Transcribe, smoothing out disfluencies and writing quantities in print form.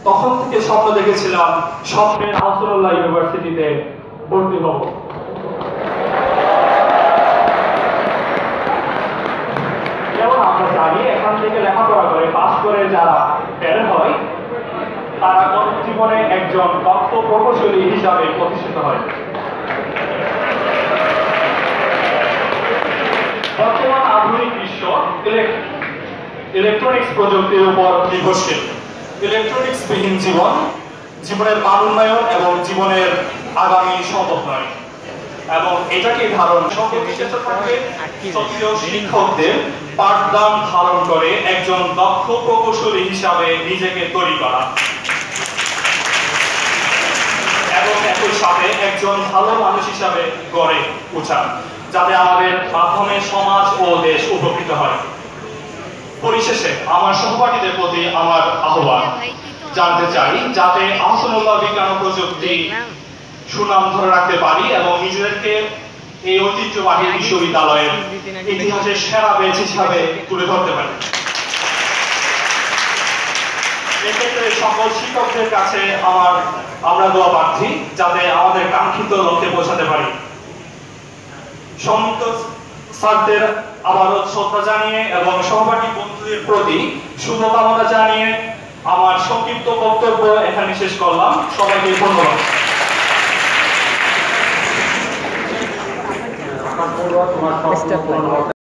তখন থেকে স্বপ্ন দেখেছিলাম স্বপ্নের আহসানুল্লাহ ইউনিভার্সিটিতে ভর্তি হব। যেমন আমরা জানি এখান থেকে লেখাপড়া করে পাস করে যারা বের হয় তারা জীবনে একজন দক্ষ প্রকৌশলী হিসাবে প্রতিষ্ঠিত হয়। বর্তমান আধুনিক বিশ্ব ইলেকট্রনিক্স প্রযুক্তির উপর নির্ভরশীল। ইলেকট্রনিক্স বিহীন জীবনের মান উন্নয়ন এবং জীবনের আগামী সম্ভব নয়, এবং এটাকে ধারণ শিক্ষকদের পাঠদান ধারণ করে একজন দক্ষ প্রকৌশলী হিসাবে নিজেকে তৈরি করা এবং একই সাথে একজন ভালো মানুষ হিসাবে গড়ে ওঠা, যাতে আমাদের মাধ্যমে সমাজ ও দেশ উপকৃত হয়। পরিশেষে আমার সহপাঠীদের প্রতি আমার আহ্বান জানতে চাই, যাতে আহসানুল্লাহ বিজ্ঞান ও প্রযুক্তি সুনাম ধরে রাখতে পারি এবং নিজেদেরকে এই ঐতিহ্যবাহী বিশ্ববিদ্যালয়ের ইতিহাসের সেরা ব্যাচ হিসাবে তুলে ধরতে পারি। এক্ষেত্রে সকল শিক্ষকদের কাছে আমরা দোয়া প্রার্থী, যাতে আমাদের কাঙ্ক্ষিত লক্ষ্যে পৌঁছাতে পারি। সম্মিলিত স্যারদের আবারও শ্রদ্ধা জানিয়ে এবং সহপাঠী বন্ধুদের প্রতি শুভকামনা জানিয়ে আমার সংক্ষিপ্ত বক্তব্য এখানে শেষ করলাম। সবাইকে ধন্যবাদ।